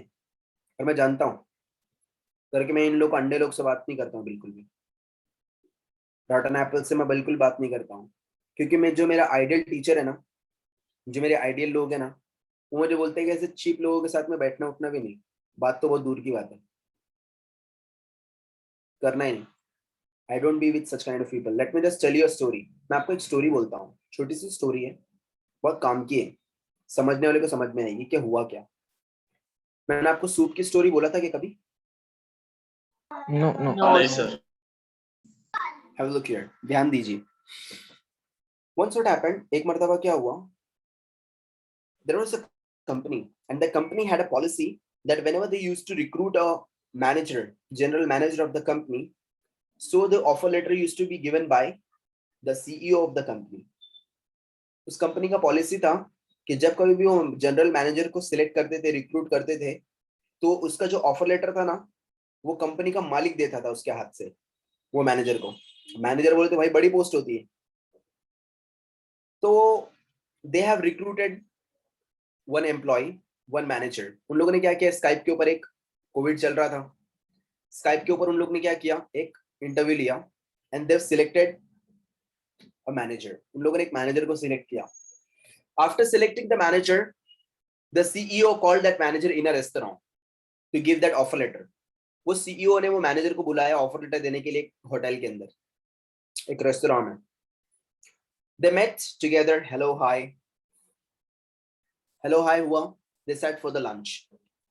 और मैं जानता हूँ करके। मैं इन लोग अंडे लोग से बात नहीं करता हूँ बिल्कुल भी, रॉटन एप्पल से मैं बिल्कुल बात नहीं करता हूँ। क्योंकि मैं, जो मेरा आइडियल टीचर है ना, जो मेरे आइडियल लोग है ना, वो मुझे बोलते हैं कि ऐसे चीप लोगों के साथ में बैठना उठना भी नहीं, बात तो बहुत दूर की बात है, करना ही नहीं। I don't be with such kind of people. Let me just tell you a story. मैं आपको एक स्टोरी बोलता हूँ, छोटी सी स्टोरी है, बहुत काम की है, समझने वाले को समझ में आएगी क्या हुआ क्या. मैंने आपको सूप की स्टोरी बोला था कि कभी? No, no. नहीं sir. Have a look here. ध्यान दीजिए. Once what happened, एक मर्तबा क्या हुआ? There was a company, and the company had a policy that whenever they used to recruit a manager, general manager of the company, so the offer letter used to be given by the CEO of the company. उस company का policy था कि जब कभी भी वो general manager को select करते थे, रिक्रूट करते थे, तो उसका जो ऑफर लेटर था ना, वो कंपनी का मालिक देता था उसके हाथ से वो मैनेजर को. मैनेजर बोले तो भाई बड़ी पोस्ट होती है. तो they have recruited one employ, one manager. उन लोगों ने क्या किया, स्काइप के ऊपर, एक कोविड चल रहा था, स्काइप के ऊपर उन लोगों ने क्या किया, एक इंटरव्यू लिया, and they selected a manager. उन लोगों ने एक मैनेजर को सिलेक्ट किया. After selecting the manager, the CEO called that manager in a restaurant to give that offer letter. वो सीईओ ने वो मैनेजर को बुलाया ऑफर लेटर देने के लिए एक होटल के अंदर, एक रेस्टोरेंट में. They met together, hello hi हुआ. They sat for the lunch.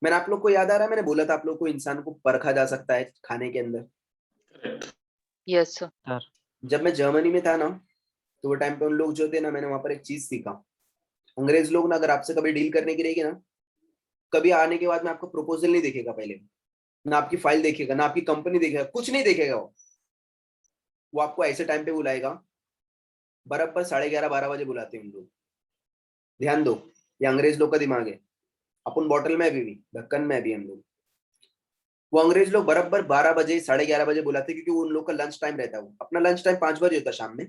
मैंने आप लोग को याद आ रहा है, मैंने बोला था आप लोग को इंसान को परखा जा सकता है खाने के अंदर. Yes, sir. जब मैं जर्मनी में था ना, तो वो टाइम पे उन लोग जो थे ना, मैंने वहां पर एक चीज सीखा. अंग्रेज लोग ना, अगर आपसे कभी डील करने की रहेगी ना, कभी आने के बाद में आपको प्रपोजल नहीं देखेगा, पहले ना आपकी फाइल देखेगा, ना आपकी कंपनी देखेगा, कुछ नहीं देखेगा. वो आपको ऐसे टाइम पे बुलाएगा, बराबर 11:30-12 बजे बुलाते हैं उन लोग. ध्यान दो, ये अंग्रेज लोग का दिमाग है. अपन बॉटल में भी ढक्कन में भी हम लोग. वो अंग्रेज लोग बराबर 12 बजे 11:30 बजे बुलाते, क्योंकि उन लोग का लंच टाइम रहता है. वो अपना लंच टाइम 5 बजे होता शाम में,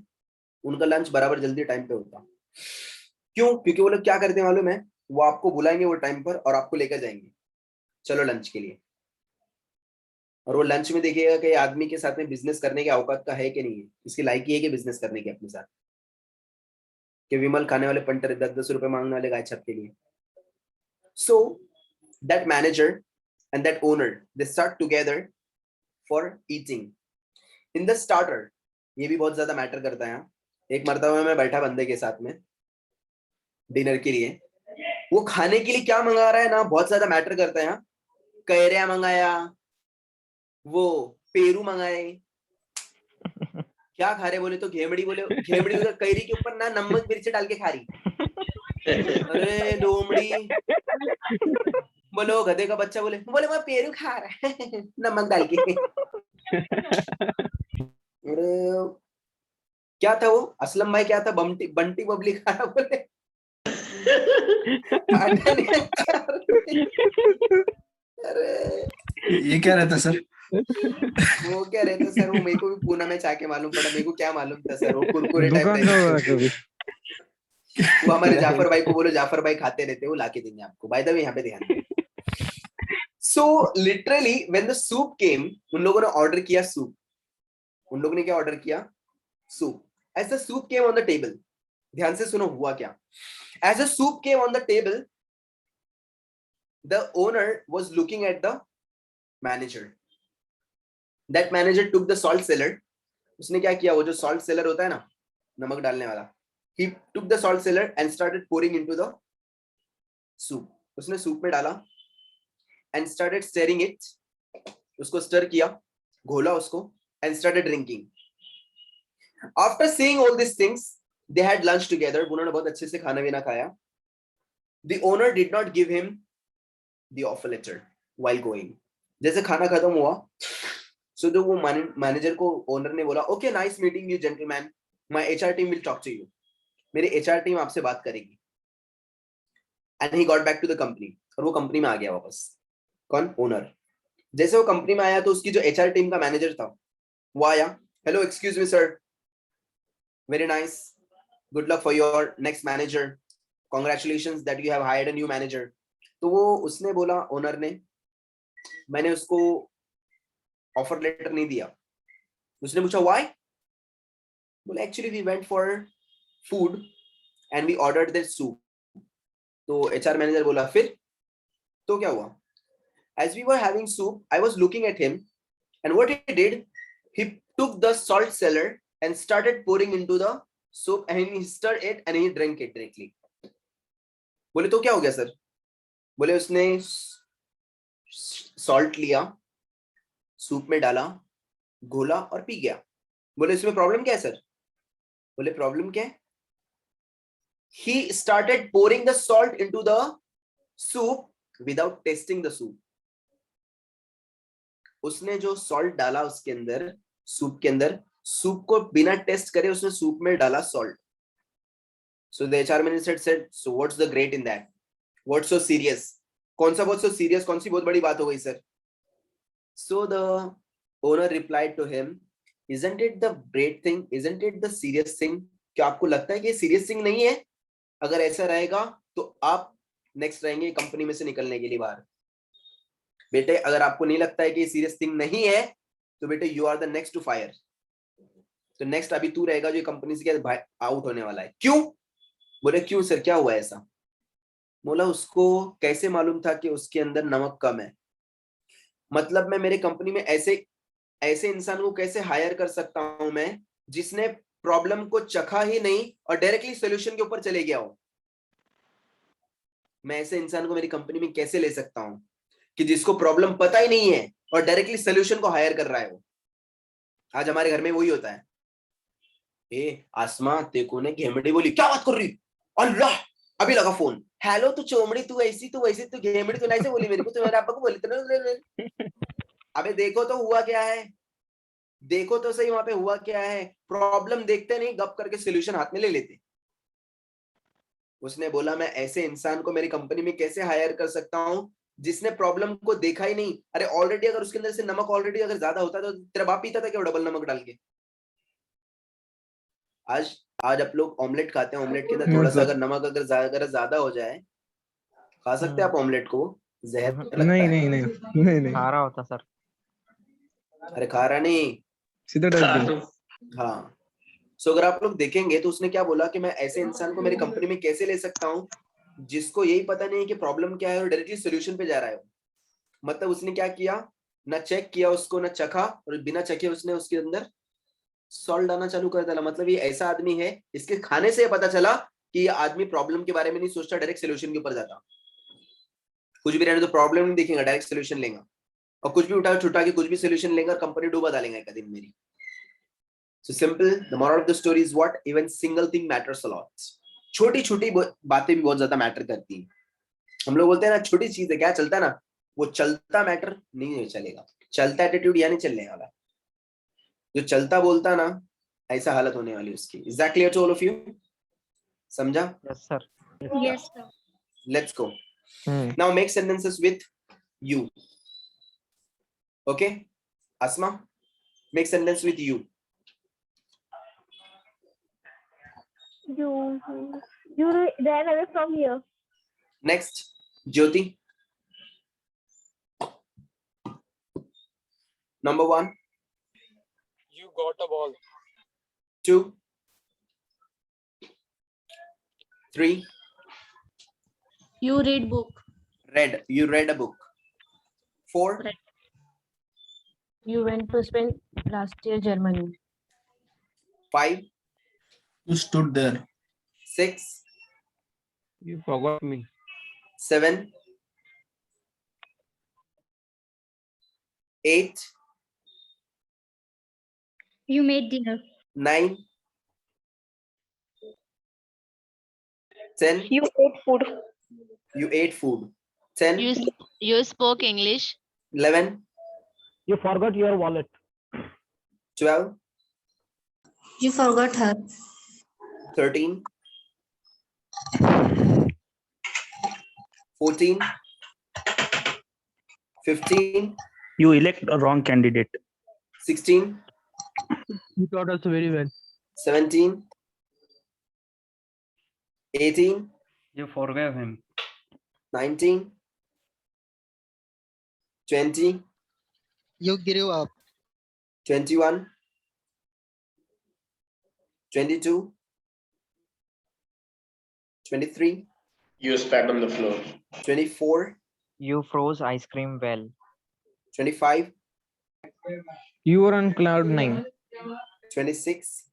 उनका लंच बराबर जल्दी टाइम पे होता. क्यों? क्योंकि वो लोग क्या करते हैं मालूम है, वो आपको बुलाएंगे वो टाइम पर और आपको लेकर जाएंगे, चलो लंच के लिए. और वो लंच में देखिएगा कि आदमी के साथ में बिजनेस करने के औकात का है कि नहीं है, इसकी लायकी है कि बिजनेस करने की अपने साथ, कि विमल खाने वाले पंटर 10-10 रुपए मांगने वाले गाय छप के लिए. So that manager and that owner, they start together for eating. In the starter, ये भी बहुत ज्यादा मैटर करता है. यहाँ एक मर्तबा मैं बैठा बंदे के साथ में डिनर के लिए, वो खाने के लिए क्या मंगा रहा है ना, बहुत ज्यादा मैटर करता है. यहाँ कैरिया मंगाया, वो पेरू मंगाए, क्या खा रहे बोले तो घेमड़ी, बोले घेमड़ी उधर कैरी के ऊपर ना नमक मिर्ची डाल के खा रही. अरे लोमड़ी, बोलो गधे का बच्चा, बोले मैं पेरू खा रहा है नमक डाल के. अरे क्या था वो, असलम भाई क्या था, बंटी बबली खा रहा, बोले अरे ये क्या रहता सर? वो क्या रहता सर, वो मेरे को भी पूना में जाके मालूम पड़ा. मेरे को क्या मालूम था सर, वो कुरकुरे टाइप रहता. वो हमारे जाफर भाई को बोलो, जाफर भाई खाते रहते, वो लाके देंगे आपको. बाय द वे यहाँ पे ध्यान. So literally when the soup came, उन लोगों ने ऑर्डर किया सूप. उन लोगों ने क्या ऑर्डर किया? Soup. As the soup came on the table, ध्यान से सुनो हुआ क्या. As the soup came on the table, the owner was looking at the manager. That manager took the salt cellar. उसने क्या किया, वो जो salt cellar होता है ना, नमक डालने वाला, he took the salt cellar and started pouring into the soup. उसने सूप में डाला and started stirring it. उसको stir किया, घोला उसको, and started drinking. After seeing all these things, they had lunch together. उन्होंने बहुत अच्छे से खाना वीना खाया. The owner did not give him the offer letter while going. जैसे खाना खत्म हुआ, so जो वो मैनेजर को ओनर ने बोला, okay, nice meeting you gentleman. My HR team will talk to you. मेरी HR टीम आपसे बात करेगी. And he got back to the company. और वो कंपनी में आ गया वापस. कौन? ओनर. जैसे वो कंपनी में आया तो उसकी जो HR टीम का मैनेजर था वो आया, hello excuse me sir, very nice, good luck for your next manager, congratulations that you have hired a new manager. तो वो उसने बोला, ओनर ने, मैंने उसको ऑफर लेटर नहीं दिया. उसने पूछा व्हाई? बोला actually we went for food and we ordered that soup. तो HR मैनेजर बोला फिर? तो क्या हुआ? As we were having soup, I was looking at him, and what he did, he took the salt cellar and started pouring into the soup and he stirred it and he drank it directly. बोले तो क्या हो गया sir? बोले उसने salt लिया, soup में डाला, घोला और पी गया. बोले इसमें प्रॉब्लम क्या है सर? बोले प्रॉब्लम क्या है? He started pouring the salt into the soup without tasting the soup. उसने जो सॉल्ट डाला उसके अंदर, सूप के अंदर, सूप को बिना टेस्ट करे उसने सूप में डाला salt. So the HR minister said, so what's the great in that? What's so serious? कौन सा बहुत so serious? कौन सी बहुत बड़ी बात हो गई sir? So the owner replied to him, isn't it the great thing? Isn't it the serious thing? क्या आपको लगता है कि serious thing नहीं है? अगर ऐसा रहेगा तो आप नेक्स्ट रहेंगे कंपनी में से निकलने के लिए बाहर. बेटे अगर आपको नहीं लगता है कि ये सीरियस थिंग नहीं है तो बेटे you are the next to fire. तो नेक्स्ट अभी तू रहेगा जो कंपनी से आउट होने वाला है. क्यों? बोले क्यों सर, क्या हुआ ऐसा? बोला उसको कैसे मालूम था कि उसके अंदर नमक कम है? मतलब मैं मेरे कंपनी में ऐसे इंसान को कैसे हायर कर सकता हूं मैं जिसने प्रॉब्लम को चखा ही नहीं और डायरेक्टली सॉल्यूशन के ऊपर चले गया हो. मैं ऐसे इंसान को मेरी कंपनी में कैसे ले सकता हूं कि जिसको प्रॉब्लम पता ही नहीं है और डायरेक्टली सॉल्यूशन को हायर कर रहा है वो. आज हमारे घर में वही होता है. ए आसमा तेको ने घेमड़ी बोली, क्या बात कर रही? अल्लाह अभी लगा फोन. हेलो तू चोमड़ी, तू ऐसी तू वैसी, तू घेमड़ी, तू ऐसे बोली मेरे को, तू मेरे पापा को बोली तो. अबे देखो तो हुआ क्या है, देखो तो सही वहां पे हुआ क्या है. प्रॉब्लम देखते नहीं, गप करके सॉल्यूशन हाथ में ले लेते. उसने बोला मैं ऐसे इंसान को मेरी कंपनी में कैसे हायर कर सकता हूं जिसने प्रॉब्लम को देखा ही नहीं. अरे ऑलरेडी अगर उसके अंदर से नमक ऑलरेडी अगर ज्यादा होता तो तेरा बाप पीता था क्या डबल नमक डाल के? आज आप लोग ऑमलेट खाते हैं, ऑमलेट के अंदर थोड़ा सा अगर नमक अगर ज्यादा हो जाए, खा सकते हैं आप ऑमलेट को? जहर लगता है. नहीं खा रहा होता सर. अरे खा रहा नहीं, सीधा हाँ. सो अगर आप लोग देखेंगे तो उसने क्या बोला कि मैं ऐसे इंसान को मेरी कंपनी में कैसे ले सकता हूँ जिसको यही पता नहीं है कि प्रॉब्लम क्या है और डायरेक्टली सॉल्यूशन पे जा रहा है. मतलब उसने क्या किया, ना चेक किया उसको, ना चखा, और बिना चखे उसने उसके अंदर सॉल्ट डालना चालू कर दिया. मतलब ये ऐसा आदमी है, इसके खाने से पता चला कि ये आदमी प्रॉब्लम के बारे में नहीं सोचता, डायरेक्ट सॉल्यूशन के ऊपर जाता. कुछ भी रहने तो प्रॉब्लम नहीं देखेगा, डायरेक्ट सॉल्यूशन लेगा, और कुछ भी उठा छुटा के कुछ भी सॉल्यूशन लेगा और कंपनी डूबा डालेगा एक दिन मेरी. So simple, the moral of the story is what? Even single thing matters a lot. छोटी छोटी बातें भी बहुत ज्यादा मैटर करती हैं. हम लोग बोलते हैं ना छोटी चीज है, क्या चलता है ना, वो चलता मैटर नहीं चलेगा. चलता एटीट्यूड यानी चलने वाला, जो चलता बोलता ना ऐसा हालत होने वाली उसकी. Is that clear to all of you? समझा? Yes sir. Yes, sir. Let's go. Now make sentences with you. Okay, Asma, make sentence with you. You ran away from here. Next, Jyoti. Number 1. You got a ball. 2. 3. You read book. Read. You read a book. 4. You went to spend last year Germany. 5. You stood there. 6. You forgot me. 7. 8. You made dinner. 9. 10. You ate food. You ate food. 10. You spoke English. 11. You forgot your wallet. 12. You forgot her. 13. 14. 15. You elect a wrong candidate. 16. You taught us very well. 17. 18. You forgave him. 19. 20. You grew up. 21. 22. 23. You spat on the floor. 24. You froze ice cream well. 25. You were on cloud 9. 26.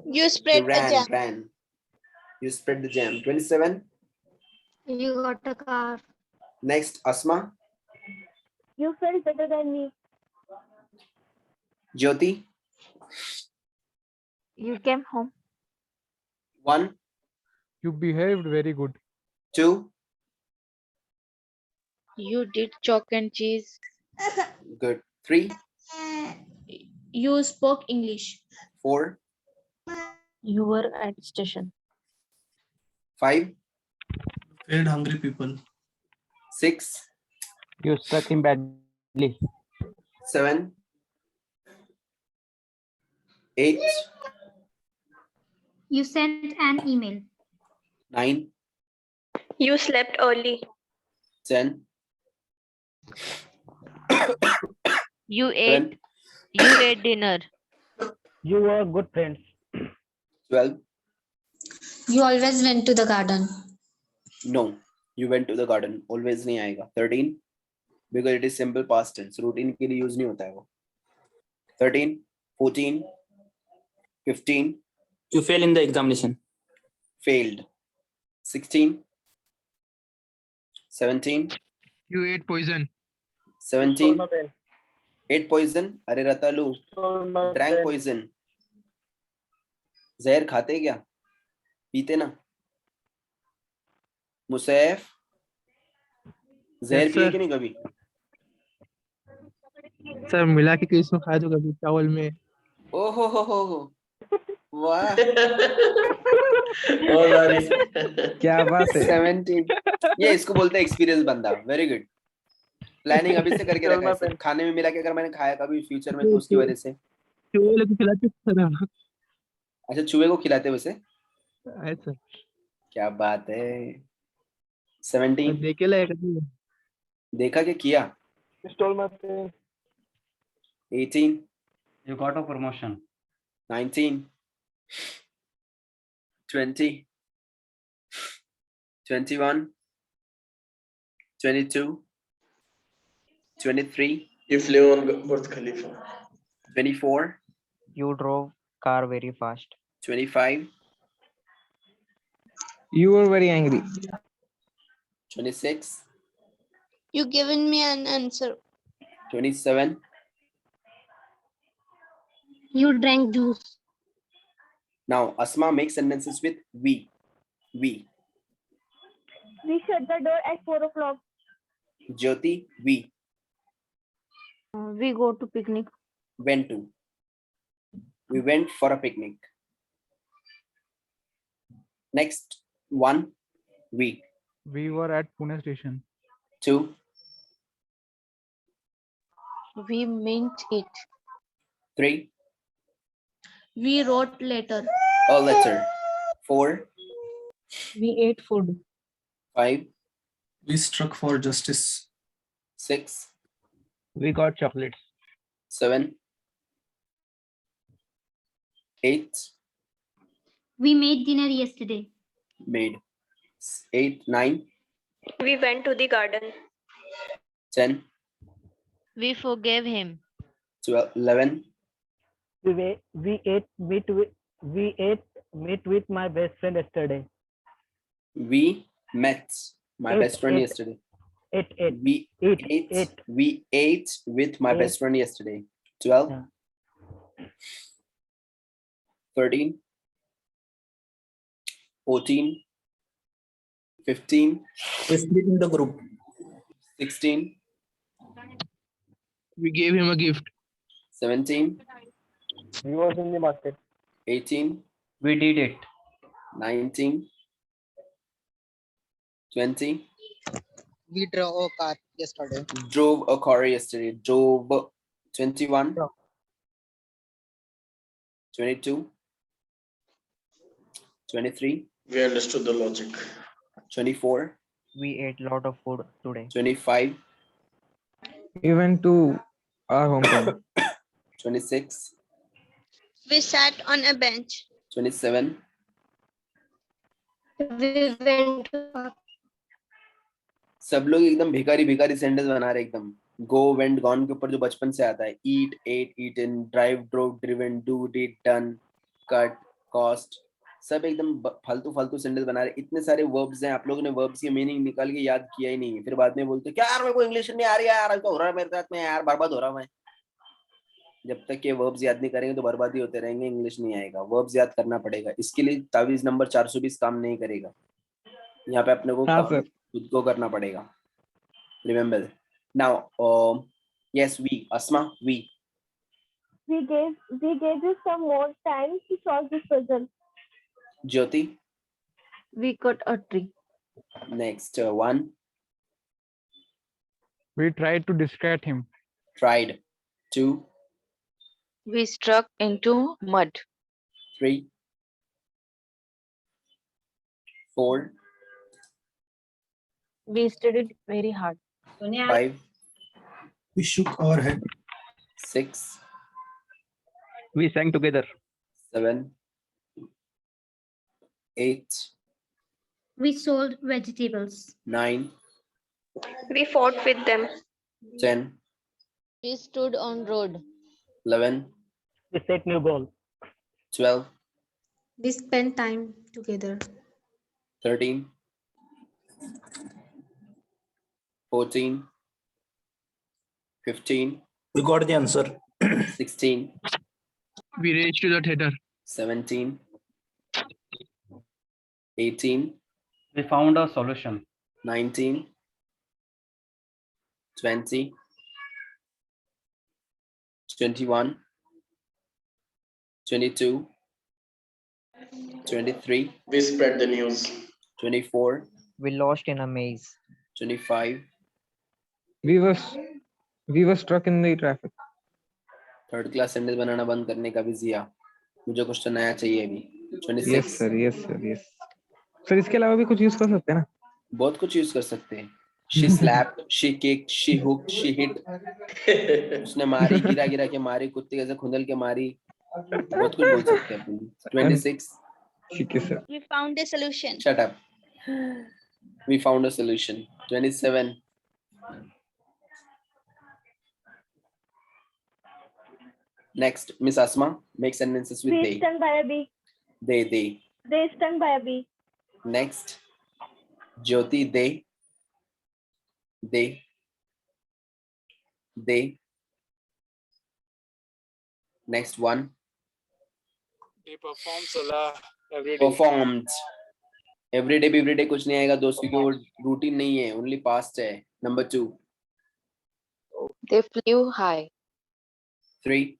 You You spread a jam. ran. You spread the jam. 27. You got a car. Next, Asma. You felt better than me. Jyoti. You came home. 1, You behaved very good. 2. You did chalk and cheese. Good. 3, You spoke English. 4, You were at station. 5, Fed hungry people. 6, You struck him badly. 7, 8, You sent an email. 9, You slept early. 10, You 11, ate dinner. You were good friends. 12. You always went to the garden. No, you went to the garden. Always नहीं आएगा. 13, because it is simple past tense. Routine के लिए use नहीं होता है वो. 13, 14, 15, You fail in the examination. failed. 16, 17, You ate poison. 17, ate poison. अरे रतालू, drank poison. जहर खाते क्या? पीते ना. मुसैफ, जहर Yes, पिए sir. कि नहीं कभी? सर मिला के किसमें खाया तो कभी चावल में. ओहो हो. वाह. Oh, sorry. क्या बात है? 17. ये इसको बोलते हैं एक्सपीरियंस बंदा. Very good. प्लानिंग अभी से करके रखा है सर. खाने में मिला के अगर मैंने खाया कभी फ्यूचर में तो उसकी वजह से. चूहे लेके खिलाते सर. अच्छा, चूहे को खिलाते वैसे. है सर. क्या बात है. 17. देखे लायक नहीं. देखा कि किया. 18, You got a promotion. 19, 20, 21, 22, 23, You flew on Burj Khalifa. 24, You drove car very fast. 25, You were very angry. 26, You given me an answer. 27, You drank juice. now Asma makes sentences with we. We. We shut the door at 4 o'clock. Jyoti, we We go to picnic. went to. We went for a picnic. Next one, we. We were at Pune station. 2, We meant it. 3, We wrote letter. a letter. 4, We ate food. 5, We struck for justice. 6, We got chocolates. 7, 8, We made dinner yesterday. made. 8, 9, We went to the garden. 10, We forgave him. 12, 11, We ate meat with my best friend yesterday. we met my Ate, best friend ate. yesterday. Ate. We Ate. ate. Ate. We ate with my Ate. best friend yesterday. 12, Yeah. 13, 14, 15, We split in the group. 16, We gave him a gift. 17, We was in the market. 18, We did it. 19, 20, We drove a car yesterday. drove a car yesterday. Drove. 21, 22, 23, We understood the logic. 24, We ate lot of food today. 25, We went to our hometown. 26, We sat on a bench. 27, We went to सब लोग एकदम भिखारी भिखारी sentence बना रहे एकदम. go, went, gone के ऊपर जो बचपन से आता है, eat, ate, eaten, drive, drove, driven, do, did, done, cut, cost, सब एकदम फालतू फालतू सेंटेंस बना रहे। इतने सारे वर्ब्स हैं, आप लोगों ने वर्ब्स की मीनिंग निकाल के याद किया ही नहीं, फिर बाद में बोलते क्या यार मेरे को इंग्लिश नहीं आ रही है यार, क्या हो रहा है मेरे साथ में यार, बर्बाद हो रहा हूं मैं। जब तक ये वर्ब्स याद नहीं करेंगे तो बर्बादी होते रहेंगे, इंग्लिश नहीं आएगा। वर्ब्स याद करना पड़ेगा, इसके लिए तावीज नंबर 420 काम नहीं करेगा। यहाँ पे अपने को खुद को करना पड़ेगा। Remember now. Yes, we, Asma, we We gave you some more time to solve this puzzle. Jyoti, We cut a tree. Next one, We tried to distract him. tried, two, We struck into mud. Three, four, We studied very hard. Five, We shook our head. Six, We sang together. Seven, eight, We sold vegetables. Nine, We fought with them. 10, We stood on road. 11, We set new goal. 12, We spent time together. 13, 14, 15, We got the answer. 16, We reached to the theater. 17, 18, We found a solution. 19, 20, 21, 22, 23, We spread the news. 24, We lost in a maze. 25, We were stuck in the traffic. Third class sentence बनाना बंद करने का भी जिया, मुझे कुछ तो नया चाहिए अभी। 26, Yes, sir. सर इसके अलावा भी कुछ यूज कर सकते हैं ना? बहुत कुछ यूज कर सकते हैं। She slapped, she kicked, she hooked, she hit. उसने मारी, गिरा गिरा के मारी, कुत्ते कैसे खुंदल के मारी, बहुत कुछ बोल सकते हैं अपन। 26, ठीक है sir. We found a solution. shut up. We found a solution. 27, next, Miss Asma, make sentences with they. Stung by a bee. They. They stung by a bee. Next, Jyoti, they. Next one, He performed Salah every day. performed. every day कुछ नहीं आएगा दोस्त, क्योंकि वो routine नहीं है, only past है। Number 2, They flew high. 3,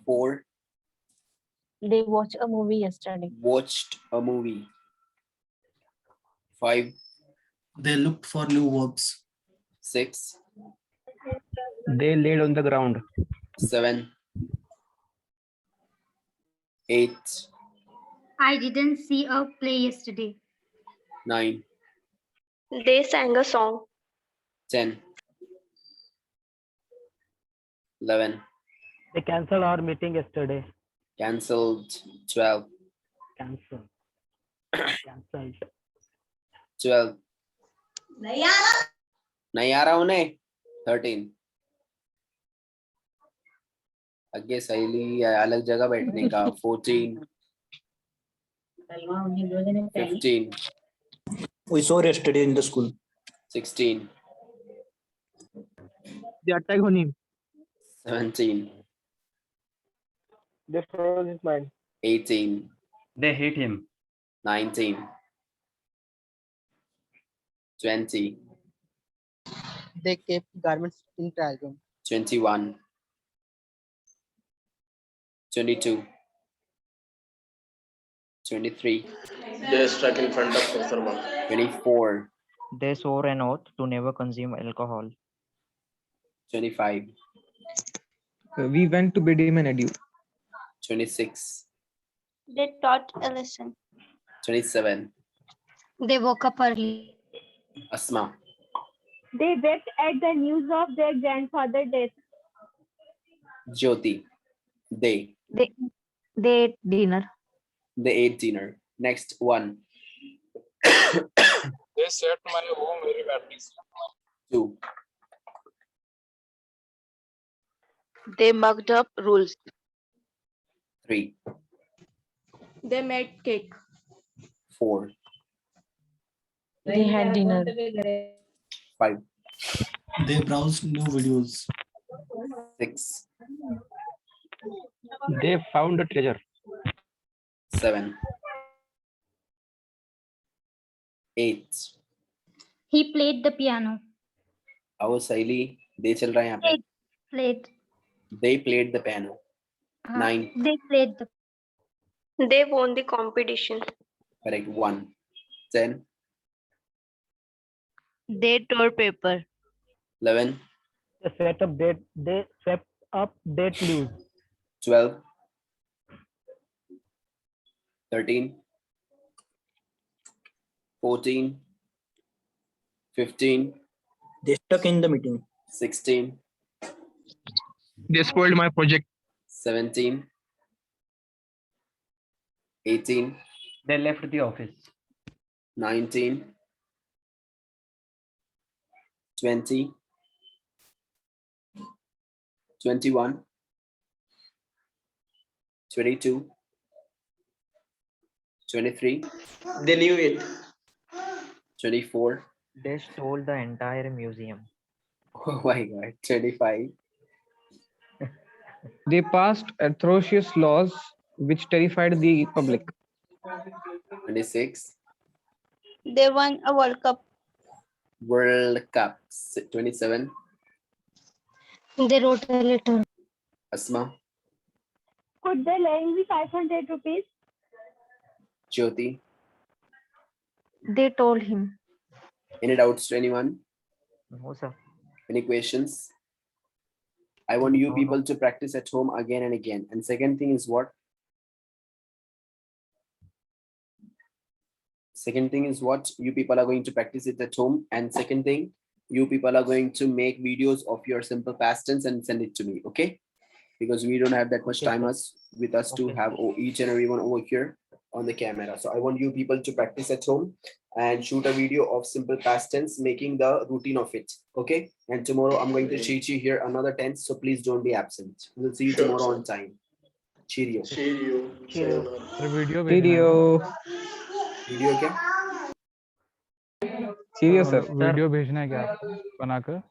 4, They watched a movie yesterday. watched a movie. 5, They looked for new verbs. 6, They laid on the ground. 7, 8, I didn't see a play yesterday. 9, They sang a song. 10, 11, They cancelled our meeting yesterday. cancelled. 12, Cancelled. 12, नहीं आ रहा उन्हें। 13, आगे सहेली अलग जगह बैठने का। 14, 15, We saw yesterday in the school. 16, They attacked on him. 17, They froze his mind. 18, They hit him. 19, 20, They kept garments in trial room. 21, 22, 23, They struck in front of Professor Wang. 24, They swore an oath to never consume alcohol. 25, We went to bid him an adieu. 26, They taught a lesson. 27, They woke up early. Asma, They wept at the news of their grandfather's death. Jyoti, they They ate dinner. ate dinner. Next one, They set my home very badly. 2, They mucked up rules. 3, They made cake. 4, They had dinner. 5, They browsed new videos. 6, They found a treasure. 7, 8. He played the piano. आओ सहेली दे चल रहा है यहाँ पे. Played. They played the piano. 9, They played the. They won the competition. correct. 1, 10, They tore paper. 11, They swept up dead leaves. 12, 13, 14, 15, They stuck in the meeting. 16, They spoiled my project. 17, 18, They left the office. 19, 20, 21, 22, 23, They knew it. 24, They stole the entire museum. oh my god, 25, They passed atrocious laws which terrified the public. 26, They won a World Cup. World Cup, 27, They wrote a letter. Asma, Could they lend me 500 rupees? Jyoti. They told him. Any doubts to anyone? No, sir. Any questions? I want you No, people to practice at home again and again. And second thing is what? Second thing is what? You people are going to practice it at home. And second thing, you people are going to make videos of your simple past tense and send it to me, okay? Because we don't have that much Okay, time sir. with us to Okay. have each and everyone over here on the camera. So I want you people to practice at home and shoot a video of simple past tense, making the routine of it, okay? And tomorrow I'm going to teach you here another tense, so please don't be absent. We'll see you Sure, tomorrow sir. on time. Cheerio. Cheerio. Sayonara. Sir video भेजना है Video. Video क्या? Serious, sir. Video भेजना है क्या आपको बनाकर